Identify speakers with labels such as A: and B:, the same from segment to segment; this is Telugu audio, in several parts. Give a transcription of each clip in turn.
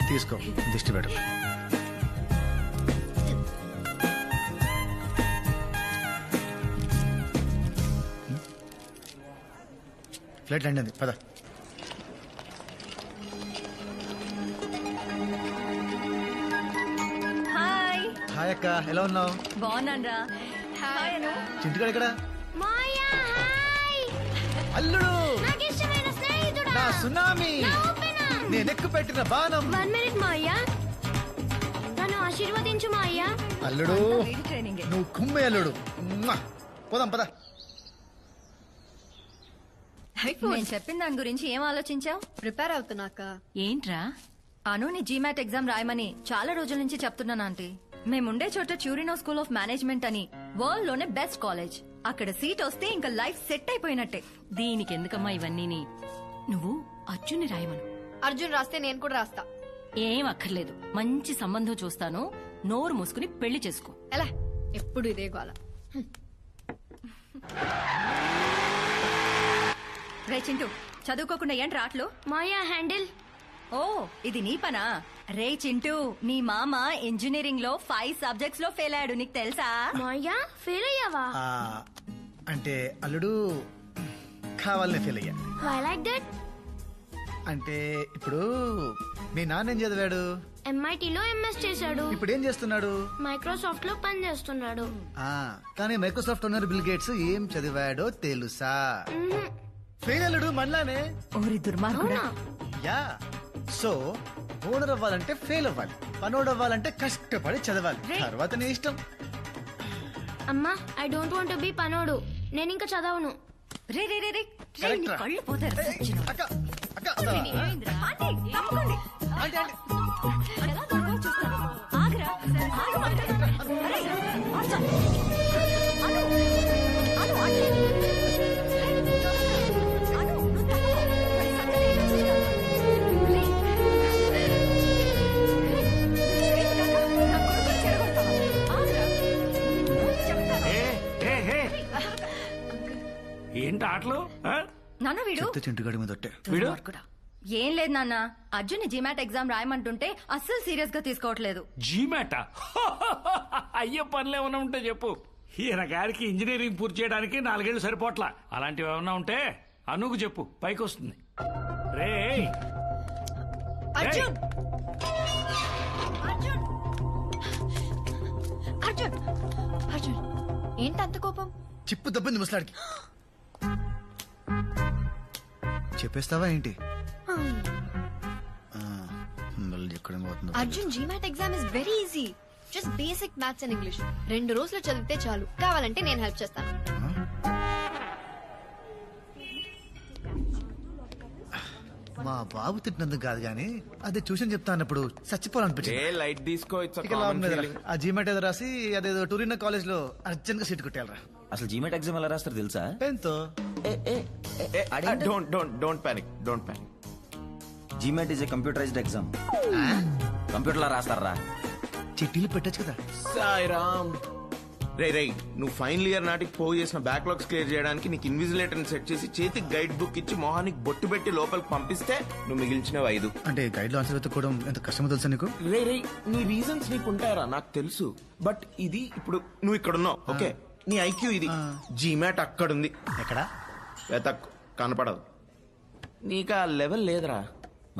A: తీసుకో దిష్టి పెట్టు. ఫ్లైట్ ల్యాండ్ అయింది, పద.
B: హాయ్.
A: హాయ్ అక్క, ఎలా ఉన్నావు?
B: బాగున్నాన్రా. హాయ్ అను.
A: చింటిగాడు ఇక్కడ.
C: మాయా హాయ్.
A: అల్లుడు
C: నాకిష్టమైన స్నేహితుడా.
A: నా సునామీ,
C: నా ఓపెనా.
A: నేనెక్కు పెట్టిన బాణం.
C: 1 మినిట్ మాయా, నన్ను ఆశీర్వదించు మాయా.
A: అల్లుడు
B: వీడి ట్రైనింగ్.
A: నువ్వు కుమ్మే అల్లుడు. మ్వా. పోదాం పద.
B: నేను చెప్పిన దాని గురించి ఏం ఆలోచించావు?
D: ప్రిపేర్ అవుతున్నాక.
B: ఏంట్రా? అను నీ జీమాట్ ఎగ్జామ్ రాయమని చాలా రోజుల నుంచి చెప్తున్నాను ఆంటీ. మేముండే చోట ట్యూరినో స్కూల్ ఆఫ్ మేనేజ్మెంట్ అని వరల్డ్ లోనే బెస్ట్ కాలేజ్. అక్కడ సీట్ వస్తే ఇంకా లైఫ్ సెట్ అయిపోయినట్టే.
E: దీనికి ఎందుకమ్మా ఇవన్నీ? నువ్వు అర్జున్ని రాయమను.
D: అర్జున్ రాస్తే నేను కూడా రాస్తా.
E: ఏం అక్కర్లేదు, మంచి సంబంధం చూస్తాను. నోరు మూసుకుని పెళ్లి చేసుకో.
D: ఎలా ఎప్పుడు ఇదే గోల.
B: రే చింటూ, చదువుకోకుండా ఏంట్రా ఆటలు?
C: మాయా హ్యాండిల్.
B: ఓ ఇది నీ పనా? రే చింటూ, నీ మామ ఇంజనీరింగ్ లో 5 సబ్జెక్ట్స్ లో ఫెయిల్ అయ్యాడు, నీకు తెలుసా?
C: మాయా ఫెయిల్ అయ్యావా?
A: ఆ, అంటే అల్లుడు కావాలనే ఫెయిల్ అయ్యా.
C: Why like that?
A: అంటే ఇప్పుడు మీ నాన్న ఏం చదివాడు?
C: MIT లో MS చేశాడు.
A: ఇప్పుడు ఏం చేస్తున్నాడు?
C: మైక్రోసాఫ్ట్ లో పని చేస్తున్నాడు.
A: ఆ, కానీ మైక్రోసాఫ్ట్ ఓనర్ బిల్ గేట్స్ ఏం చదివాడో తెలుసా? ఫెయిల్ అల్లుడు మనలానే.
B: ఓరి దుర్మార్గుడా.
A: యా, సో ఓనర్ అవ్వాలంటే ఫెయిల్ అవ్వాలి, పనోడు అవ్వాలంటే కష్టపడి చదవాలి. తర్వాత నీ ఇష్టం.
C: అమ్మా, I don't want to be పనోడు. నేను ఇంకా చదవను.
B: రే రే రే రే, రే, నీ
A: కరెక్ట్రా.
B: కళ్ళు పోతారు.
A: అక్క అక్క
B: ఆంటీ, తప్పకండి. ఎలా దొరకవో చూస్తాను. ఆగురా, ఆగు మాట్లాడు. అరే, అర్జున్. అను, అను, ఆంటీ. అను, నువ్వు తప్పకు. మరి సంగతి ఏంటో చూస్తాను. రే. చేయకుడాక, నా కొడుకుని చెడగొడతావా? ఆగురా. చెప్తాను.
F: ఏంటి ఆటలు?
B: నాన్న వీడు
A: చెప్తే చింటుగాడి మీద ఒట్టే.
F: వీడు
B: దుర్మార్గుడా. ఏం లేదు నాన్న, అర్జున్ జీమాట్ ఎగ్జామ్ రాయమంటుంటే అస్సలు సీరియస్ గా తీసుకోవట్లేదు.
F: జీమాట అయ్యే పనులు ఏమైనా ఉంటే చెప్పు. ఈయన గారికి ఇంజనీరింగ్ పూర్తి చేయడానికి 4 ఏళ్లు సరిపోట్లా. అలాంటివి ఏమైనా ఉంటే అనుకు చెప్పు, పైకి వస్తుంది. రే
D: అర్జున్, అర్జున్, అర్జున్, అర్జున్, ఏంటంత కోపం?
A: చిప్పు దబ్బింది ముసలాడికి. చెప్పేస్తావా ఏంటి? మళ్ళీ ఎక్కడ పోతుందో.
D: Arjun, GMAT exam is very easy. Just basic maths and English. 2 రోజులు చదివితే చాలు. కావాలంటే నేను హెల్ప్ చేస్తాను.
A: మా బాబు తిట్టినందుకు కాదు గానీ అదే ట్యూషన్ చెప్తా అన్నప్పుడు చచ్చిపోవాలనిపించింది.
G: లైట్ తీసుకో.
A: ఇక లాభం లేదురా. ఆ జీమెట్ ఏదో రాసి అదేదో టూరినో కాలేజ్ లో అర్జెంట్ గా సీట్ కొట్టేయాలరా.
H: అసలు జీమెట్ ఎగ్జామ్ ఎలా రాస్తారు తెలుసా?
A: పెన్ తో.
G: Don't panic.
H: GMAT is a computerised exam. Computer లో రాస్తారా?
A: చిట్టీలు పెట్టచ్చు కదా.
G: సాయిరామ్. రే నువ్వు ఫైనల్ ఇయర్ నాటికి పోగు చేసిన బ్యాక్లాగ్స్ క్లియర్ చేయడానికి నీకు ఇన్విజిలేటర్ సెట్ చేసి చేతికి గైడ్ బుక్ ఇచ్చి మొహానికి బొట్టు పెట్టి లోపలికి పంపిస్తే నువ్వు మిగిల్చినవి 5.
A: అంటే గైడ్ లో ఆన్సర్ వెతుక్కోవడం ఎంత కష్టమో తెలుసా నీకు?
G: రే నీ రీజన్స్ నీకు ఉంటాయరా, నాకు తెలుసు. బట్ ఇది ఇప్పుడు నువ్వు ఇక్కడ ఉన్నావు, ఓకే? నీ ఐక్యూ ఇది. జీమాట్ అక్కడుంది.
A: ఎక్కడ?
G: వెతక్, కనపడదు. నీకు ఆ లెవెల్ లేదురా.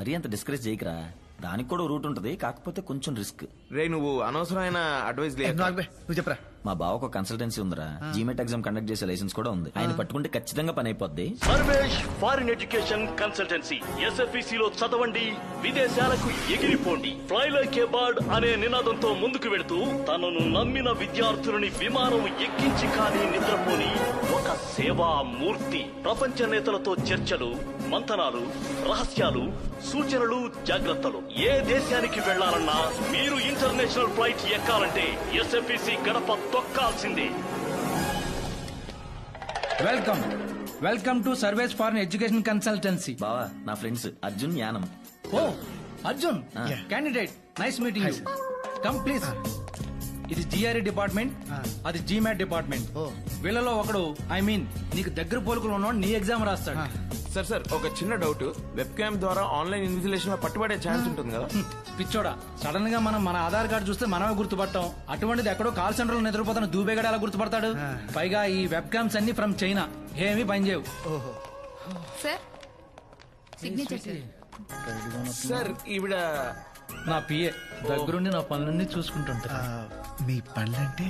H: మరీ అంత డిస్కరేజ్ చేయకరా. దానికి కూడా రూట్ ఉంటది, కాకపోతే కొంచెం రిస్క్.
G: రే నువ్వు అనవసరమైన అడ్వైస్ లేదు.
A: నువ్వు చెప్పరా.
H: మా బావకు కన్సల్టెన్సీ ఉందిరా. జీమెట్ ఎగ్జామ్ కండక్ట్ చేసే లైసెన్స్ కూడా ఉంది. ఆయన పట్టుకుంటే ఖచ్చితంగా పని అయిపోద్ది.
I: Sarvesh foreign education consultancy. SFEC లో చదవండి, విదేశాలకు ఎగిరిపోండి. ఫ్లై లైక్ ఏ బర్డ్ అనే నినాదంతో ముందుకు వెళుతూ తనను నమ్మిన విద్యార్థులని విమానం ఎక్కించి కానీ నిద్రపోని ఒక సేవా మూర్తి. ప్రపంచ నేతలతో చర్చలు, మంతనాలు, రహస్యాలు, సూచనలు, జాగ్రత్తలు. ఏ దేశానికి వెళ్లాలన్నా మీరు ఇంటర్నేషనల్ ఫ్లైట్ ఎక్కాలంటే SFEC గడప తొక్కాల్సిందే.
J: Welcome to Sarvesh foreign education consultancy.
H: బావా, నా friends Arjun, Yanam.
J: Oh Arjun, candidate, nice meeting you. Come please. ఇది జిఆర్ఈ డిపార్ట్మెంట్, అది జిమాట్ డిపార్ట్మెంట్.
A: ఓ.
J: వీళ్ళలో ఒకడు ఐ మీన్ నీకు దగ్గర పోలుకులు ఉన్నవాడు నీ ఎగ్జామ్ రాస్తాడు.
G: సార్ ఒక చిన్న డౌట్, వెబ్ క్యామ్ ద్వారా ఆన్లైన్ ఇన్విజిలేషన్ లో పట్టుబడే ఛాన్స్ ఉంటుంది కదా?
J: పిచ్చోడా, సడన్ గా మనం మన ఆధార్ కార్డు చూస్తే మనమే గుర్తుపట్టాం. అటువంటిది ఎక్కడో కాల్ సెంటర్ లో నిద్రపోతున్న దూబేగాడు ఎలా గుర్తుపడతాడు? పైగా ఈ వెబ్ క్యామ్స్ అన్ని ఫ్రమ్ చైనా, ఏమీ పనిచేయవు.
A: ఓహో.
B: సార్ సిగ్నేచర్
G: సార్ ఈవిడ
J: నా పిఏ దగ్గరుండి నా పనులన్నీ చూసుకుంటుంటా.
A: మీ పనులంటే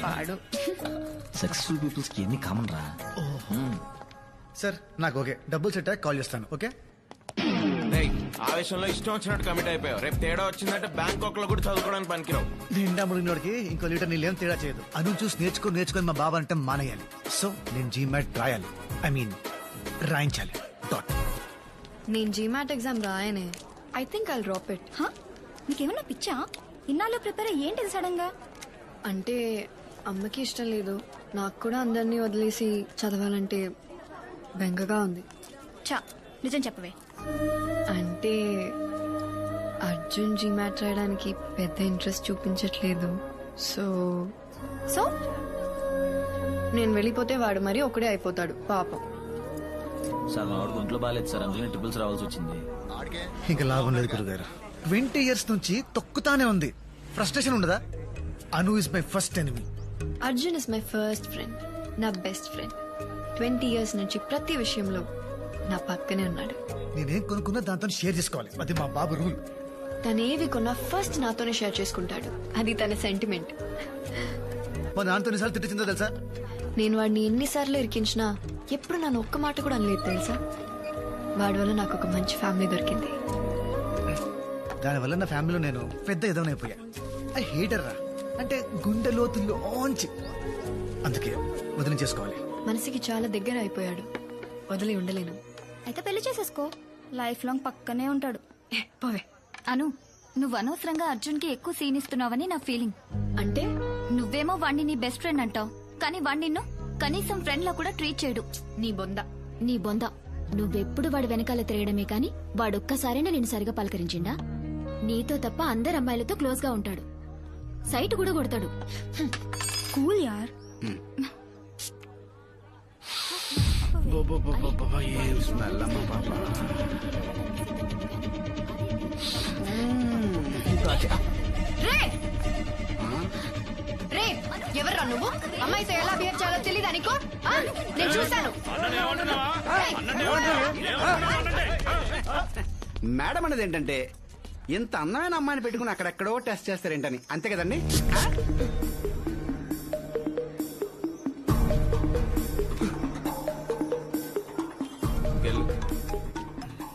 B: పాడు.
H: సక్సెస్ఫుల్ పీపుల్స్ కి ఎన్ని కామన్ రా.
A: సార్ నాకు ఓకే, డబ్బులు సెట్ కాల్ చేస్తాను. ఓకే.
G: ఆవేశంలో ఇష్టం వచ్చినట్టు కమిట్ అయిపోయావు. రేపు తేడా వచ్చిందంటే బ్యాంకాక్ లో కూడా చదువుకోవడానికి పనికిరావు.
A: నిండా మురిగినోడికి ఇంకో లీటర్ నీళ్ళేం తేడా చేయదు. అను చూసి నేర్చుకొని మా బాబా అంటే మానేయాలి. సో నేను జీమాట్ రాయాలి, ఐ మీన్ రాయించాలి. డాట్.
D: నేను జీమాట్ ఎగ్జామ్ రాయనే. I think I'll drop it.
C: నీకేమన్నా పిచ్చా? ఇన్నాళ్ళు ప్రిపేర్ ఏంటి సడన్ గా?
D: అంటే అమ్మకి ఇష్టం లేదు, నాకు కూడా అందరినీ వదిలేసి చదవాలంటే బెంగగా ఉంది.
C: చా నిజం చెప్పవే.
D: అంటే అర్జున్ జీమాట్ రాయడానికి పెద్ద ఇంట్రెస్ట్ చూపించట్లేదు. సో
C: సో
D: నేను వెళ్ళిపోతే వాడు మరి ఒకడే అయిపోతాడు పాపం.
H: సార్ మా వాడికి ఒంట్లో బాగాలేదు సార్, అందుకని ట్రిపుల్స్ రావాల్సి వచ్చింది.
A: ఇంకా లాభం లేదు గురుగారు. 20 years నుంచి తొక్కుతానే ఉంది. ఫ్రస్ట్రేషన్ ఉండదా? Anu is my first enemy.
D: Arjun is my first friend, నా బెస్ట్ ఫ్రెండ్. 20 years నుంచి ప్రతి విషయంలో నా పక్కనే ఉన్నాడు.
A: నేనేం కొనుక్కున్నా దాంతో షేర్ చేసుకోవాలి, అది మా బాబు రూల్.
D: తనేవి కొన్నా ఫస్ట్ నాతోనే షేర్ చేసుకుంటాడు, అది తన సెంటిమెంట్.
A: మా నాన్నతో ఎన్నిసార్లు తిట్టిందో తెలుసా?
D: నేను వాడిని ఎన్నిసార్లు ఇరికించినా ఎప్పుడు నన్ను ఒక్క మాట కూడా అనలేదు తెలుసా. వాడి వల్ల నాకు ఒక మంచి ఫ్యామిలీ దొరికింది.
A: దానివల్ల నా ఫ్యామిలీలో నేను పెద్ద ఎదవనైపోయా. ఐ హేటర్ రా, అంటే గుండె లోతుల్లోంచి. అందుకే వదిలించేసుకోవాలి.
D: మనసుకి చాలా దగ్గర అయిపోయాడు, వదిలి ఉండలేను.
C: అయితే పెళ్లి చేసేసుకో, లైఫ్ లాంగ్ పక్కనే ఉంటాడు.
D: పోవే.
C: అను, నువ్వు అనవసరంగా అర్జున్ కి ఎక్కువ సీన్ ఇస్తున్నావని నా ఫీలింగ్.
D: అంటే
C: నువ్వేమో వాణ్ణి నీ బెస్ట్ ఫ్రెండ్ అంటావు, కానీ వాణ్ణి నిన్ను కనీసం ఫ్రెండ్ లా కూడా ట్రీట్ చేయడు.
D: నీ బొంద.
C: నీ బొంద. నువ్వెప్పుడు వాడి వెనకాల తిరగడమే కాని వాడొక్కసారైనా నేను సరిగా పలకరించిండా? నీతో తప్ప అందరు అమ్మాయిలతో క్లోజ్ గా ఉంటాడు, సైట్ కూడా కొడతాడు. కూల్ యార్.
D: రే ఎవర్రా నువ్వు? అమ్మాయితో ఎలా బిహేవ్ చేయాలో తెలీదా నీకు? నేను చూశాను.
K: మేడం అనేది ఏంటంటే ఇంత అందమైన అమ్మాయిని పెట్టుకుని అక్కడెక్కడో టెస్ట్ చేస్తారేంటని, అంతే కదండి?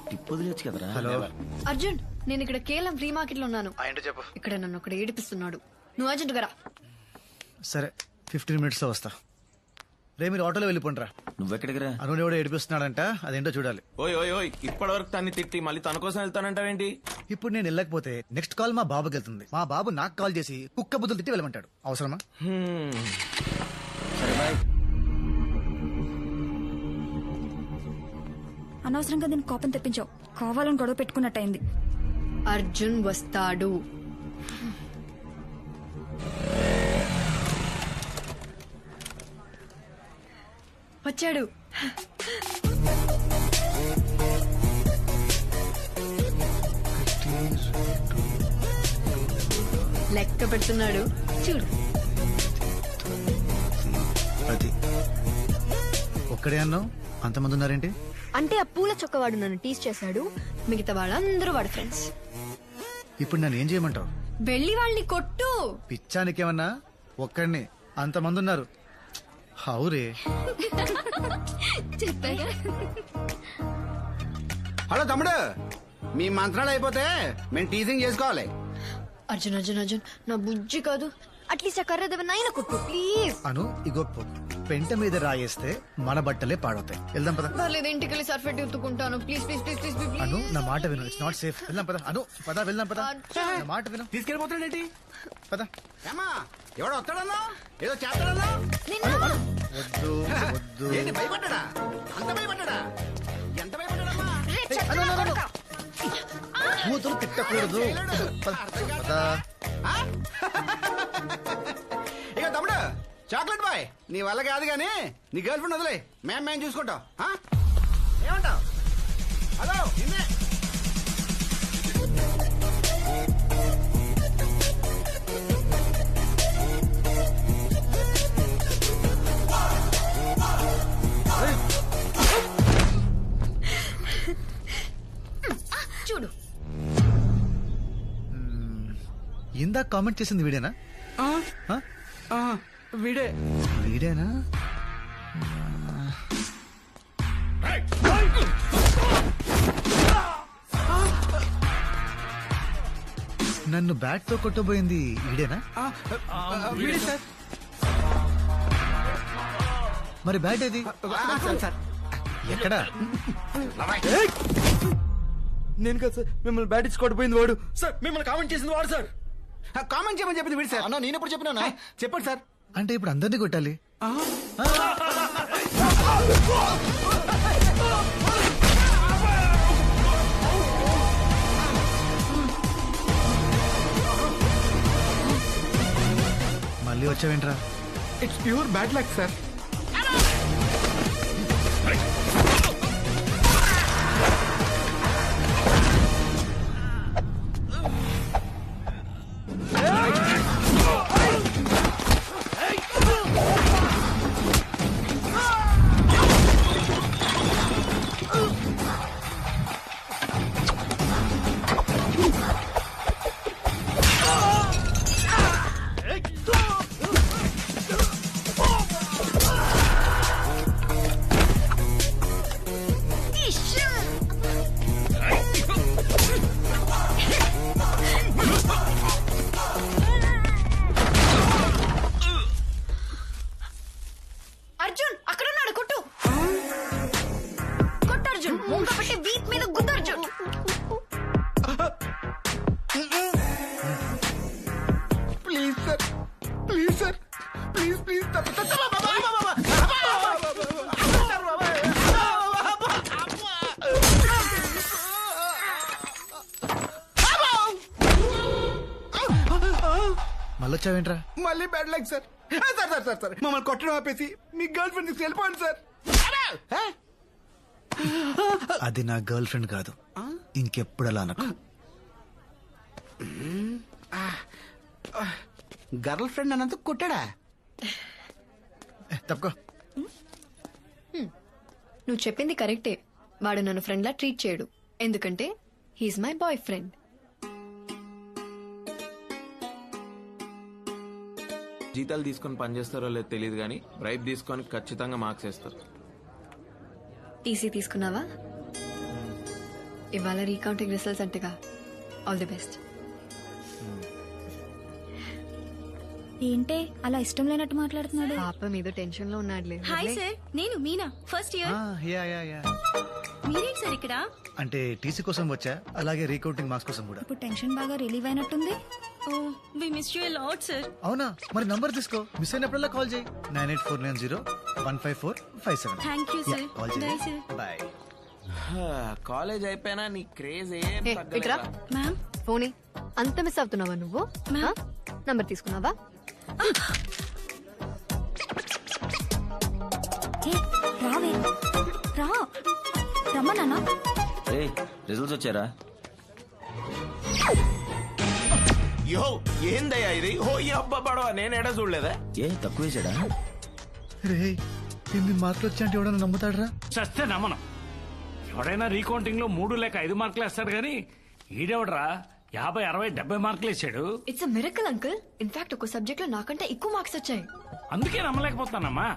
H: టిప్ వదిలేచ్చు కదరా.
A: హలో
D: అర్జున్, నేను ఇక్కడ కేవలం ఫ్రీ మార్కెట్ లో ఉన్నాను.
A: ఏంటో చెప్పు.
D: ఇక్కడ నన్ను ఒకటి ఏడిపిస్తున్నాడు. నువ్వు అర్జెంట్ గా రా.
A: సరే 15 minutes లో వస్తా. రే మీరు ఆటోలో వెళ్ళిపోండి రా.
H: నువ్వెక్కడికి రా?
A: అను ఎవడో ఏడిపిస్తున్నాడంట, అదేంటో చూడాలి.
G: ఓయ్ ఇప్పటి వరకు తన్ని తిట్టి మళ్ళీ తన కోసం వెళ్తానంటావేంటి?
A: ఇప్పుడు నేను వెళ్ళకపోతే నెక్స్ట్ కాల్ మా బాబుకి వెళ్తుంది. మా బాబు నాకు కాల్ చేసి కుక్క బుద్ధులు తిట్టి వెళ్ళమంటాడు. అవసరమా?
H: సరే బాయ్.
C: అనవసరంగా దీన్ని కోపం తెప్పించావు, కావాలని గొడవ పెట్టుకున్నట్టయింది.
D: అర్జున్ వస్తాడు. వచ్చాడు. లెక్క పెడుతున్నాడు చూడు.
A: అది ఒక్కడే అన్నావు, అంతమంది ఉన్నారేంటి?
D: అంటే ఆ పూల చొక్కవాడు నన్ను టీస్ చేశాడు, మిగతా వాళ్ళందరూ వాడు ఫ్రెండ్స్.
A: ఇప్పుడు నన్ను ఏం చేయమంటావు?
D: వెళ్ళి వాళ్ళని కొట్టు.
A: పిచ్చానికేమన్నా? ఒక్కడిని అంతమంది ఉన్నారు. హౌరే.
K: హలో తమ్ముడు, మీ మంత్రాలు అయిపోతే మేము టీజింగ్ చేసుకోవాలి.
D: అర్జున్ అర్జున్ అర్జున్, నా బుజ్జి కాదు, అట్లీస్ట్ ఆ కర్ర దెబ్బనైనా కొట్టు ప్లీజ్.
A: అను ఇగో పెంట మీద రాయేస్తే మన బట్టలే పాడవుతాయి. వెళ్దాం పద.
D: పర్లేదు, ఇంటికి వెళ్ళి సర్ఫెట్ ఎత్తుకుంటాను. Please please please please please.
A: Anu నా మాట విను, ఇట్స్ నాట్ సేఫ్. వెళ్దాం పద. అను పద, వెళ్దాం పద. నా మాట విను.
K: తీసుకెళ్ళిపోతాడేంటి?
A: పద.
K: ఏమా ఎవడో వస్తాడన్నా, ఏదో చేస్తాడన్నా?
A: వద్దు వద్దు.
K: ఏంటి భయపడ్డా? అంత భయపడ్డా? ఎంత భయపడ్డాడమ్మా?
A: కూతురు తిట్టకూడదు. పద.
K: ఆ? ఇక తమ్ముడు చాక్లెట్ బాయ్ నీ వల్ల కాదు కానీ నీ గర్ల్ ఫ్రెండ్ వదిలే మేము చూసుకుంటాం ఆ? ఏమంటావ్ హలో నిన్నే
C: చూడు
A: ఇందాక కామెంట్ చేసింది వీడేనా
K: వీడే
A: వీడేనా నన్ను బ్యాట్ తో కొట్టబోయింది వీడేనా
K: వీడే సార్
A: మరి బ్యాట్ ఏది
K: సార్
A: ఎక్కడా
G: నేను కదా సార్ మిమ్మల్ని బ్యాట్ ఇచ్చి కొట్టిపోయింది వాడు సార్ మిమ్మల్ని కామెంట్ చేసింది వాడు సార్
K: కామెంట్ చేయమని చెప్పింది వీడు సార్
H: అన్నా నేను ఎప్పుడు చెప్పినా
K: చెప్పండి సార్
A: అంటే ఇప్పుడు అందరినీ కొట్టాలి మళ్ళీ వచ్చావేంట్రా
K: it's pure bad luck sir
C: Arjun అక్కడ ఉన్నాడు కొట్టు కొట్టు అర్జున్ ముంగ పెట్టి వీక్ మీద గుద్దు Arjun
K: please sir please sir please please
A: మళ్ళీ వచ్చావేంట్రా
K: మళ్ళీ bad luck sir sir sir sir sir మమ్మల్ని కొట్టడం ఆపేసి మీ గర్ల్ ఫ్రెండ్ తీసుకు వెళ్ళిపోండి సార్
A: అది నా గర్ల్ ఫ్రెండ్ కాదు ఇంకెప్పుడు అలా అనకు
K: గర్ల్ ఫ్రెండ్ అన్నందుకు కొట్టాడా
A: తప్పుకో
D: నువ్వు చెప్పింది కరెక్టే వాడు నన్ను ఫ్రెండ్లా ట్రీట్ చేయడు ఎందుకంటే హీఈస్ మై బాయ్ ఫ్రెండ్.
G: జీతాలు తీసుకొని పనిచేస్తారో లేదో తెలియదు కానీ బ్రైబ్ తీసుకొని ఖచ్చితంగా మార్క్స్ వేస్తారు.
D: టీసీ తీసుకున్నావా? ఇవాళ రీకౌంటింగ్ రిజల్ట్స్ అంటగా. All the best.
C: ఏంటే అలా ఇష్టం లేనట్టు మాట్లాడుతున్నాడు?
D: పాప మీద టెన్షన్ లో ఉన్నాడులే.
C: హాయ్ సార్, నేను మీనా, ఫస్ట్ ఇయర్. మీరేంటి సార్ ఇక్కడ?
A: అంటే టీసీ కోసం వచ్చా, అలాగే రీకౌంటింగ్ మార్క్స్ కోసం కూడా.
C: ఇప్పుడు టెన్షన్ బాగా రిలీవ్ అయినట్టుంది. Oh we miss you a lot sir.
A: అవునా? మరి నంబర్ తీసుకో, మిస్ అయినప్పుడల్లా కాల్ చేయి. 9849015457.
C: Thank you sir.
A: Call
C: by
A: చేయి.
C: సార్.
A: బాయ్.
G: కాలేజ్ అయిపోయినా నీ క్రేజ్ ఏం
D: ఇట్రా
C: మ్యామ్.
D: ఫోనే అంత మిస్ అవుతున్నావా నువ్వు? నంబర్ తీసుకున్నావా?
C: రావే రా, రమ్మన్నా.
H: రిజల్ట్స్ వచ్చారా?
G: యో ఏందయ్యా ఇది? ఓ ఈ అబ్బా పడవ నేను ఎడ చూడలేదా?
H: ఏ తక్కువ వేసాడా?
A: రే, ఇన్ని మార్కులు వచ్చా అంటే ఎవడన్నా నమ్ముతాడరా?
F: చస్తే నమ్మను. ఎవడైనా రీకౌంటింగ్ లో 3 లేక 5 మార్కులు వేస్తాడు గానీ ఈడెవడరా 50, 60, 70 మార్కులు వేసాడు.
D: It's a miracle uncle. In fact ఒక సబ్జెక్ట్ లో నాకంటే ఎక్కువ మార్క్స్ వచ్చాయి.
F: అందుకే నమ్మలేకపోతానమ్మా.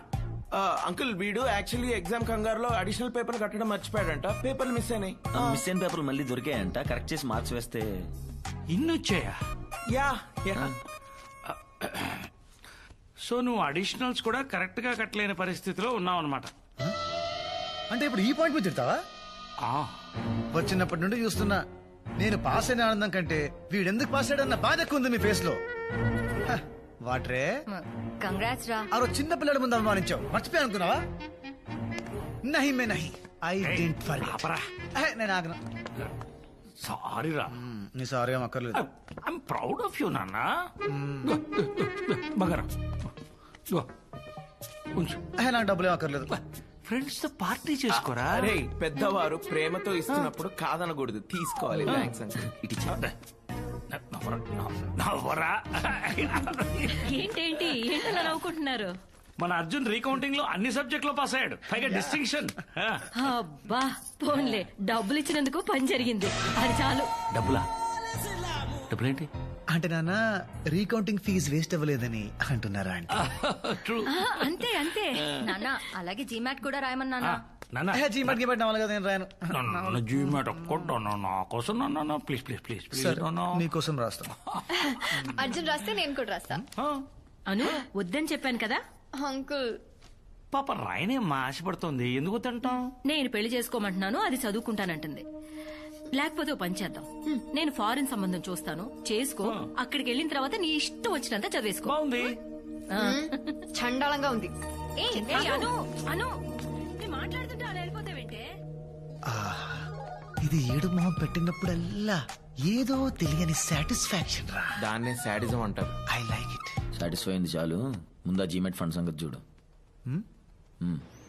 G: అంకుల్ వీడు యాక్చువల్లీ ఎగ్జామ్ కంగారులో అడిషనల్ పేపర్ కట్టడం మర్చిపోయాడంట. పేపర్లు మిస్ అయినాయి.
H: మిస్ అయిన పేపర్లు మళ్ళీ దొరికాయంట. కరెక్ట్ చేసి మార్క్స్ వేస్తే
F: ఇన్ని వచ్చాయా?
G: యా.
F: సో నువ్వు అడిషనల్స్ కూడా కరెక్ట్ గా కట్టలేని పరిస్థితిలో ఉన్నావు అనమాట.
A: అంటే ఇప్పుడు ఈ పాయింట్ మీద తిడతావా? వచ్చినప్పటి నుండి చూస్తున్నా, నేను పాస్ అయిన ఆనందం కంటే వీడెందుకు పాస్ అయ్యాడన్న బాధ ఎక్కువ ఉంది మీ ఫేస్ లో. వాట్రే,
B: కంగ్రాట్స్ రా.
A: ఆ రోజు చిన్న పిల్లడి ముందు అవమానించావు, మర్చిపోయా అనుకున్నావా? నహి మే నహి, ఐ డెంట్ ఫర్.
F: ఆపరా.
A: నేను ఆగను.
F: సారీ రా.
A: నీ సారీ ఏం అక్కర్లేదు.
F: ఐఎమ్ ప్రౌడ్ ఆఫ్ యూ నాన్న. బగరా ఉంచు.
A: నాకు డబ్బులు ఏం అక్కర్లేదు.
F: ఫ్రెండ్స్ తో పార్టీ చేసుకోరా.
G: అరే పెద్దవారు ప్రేమతో ఇస్తున్నప్పుడు కాదనకూడదు, తీసుకోవాలి. Thanks uncle.
F: ఇటు నవ్వరా.
E: ఏంటేంటి ఏంటలా నవ్వుకుంటున్నారు?
F: మన అర్జున్ రీకౌంటింగ్ లో అన్ని సబ్జెక్ట్ లో పాస్ అయ్యాడు, పైగా డిస్టింక్షన్.
E: అబ్బా పోన్లే, డబ్బులు ఇచ్చినందుకు పని జరిగింది, అది చాలు.
F: డబ్బులా? డబ్బులేంటి
A: అంటే నాన్న రీకౌంటింగ్ ఫీజు వేస్ట్ అవ్వలేదని అంటున్నారా అంటే?
B: అంతే అంతే నాన్న. అలాగే జీమాట్ కూడా రాయమన్నా.
A: జీమాట్ కి పెట్టిన వాళ్ళు కదా, నేను రాయను.
F: జీమాట్ ఒక్కటో నా కోసం నాన్న, ప్లీజ్ ప్లీజ్ ప్లీజ్ ప్లీజ్.
A: నీకోసం రాస్తాను.
D: అర్జున్ రాస్తే నేను కూడా రాస్తా.
E: అను వద్దని చెప్పాను కదా
D: అంకుల్.
F: పాప రాయనేమ్మా, ఆశపడుతోంది. ఎందుకు తింటాం?
E: నేను పెళ్లి చేసుకోమంటున్నాను, అది చదువుకుంటానంటుంది. లేకపోతే ఓ పని చేద్దాం, నేను ఫారిన్ సంబంధం చూస్తాను, చేసుకో. అక్కడికి వెళ్ళిన తర్వాత నీ ఇష్టం వచ్చినంత చదివేసుకో.
F: బాగుంది.
D: చండాలంగా ఉంది.
E: అను అను నేను మాట్లాడుతుంటే అలా వెళ్ళిపోతావేంటే?
A: ఇది ఏడు మొహం పెట్టినప్పుడల్లా ఏదో తెలియని సాటిస్ఫాక్షన్ రా.
G: దాన్నే శాడిజం అంటారు.
A: I like it.
H: సాటిస్ఫై అయింది చాలు, ముందా జీమెట్ ఫండ్ సంగతి చూడు.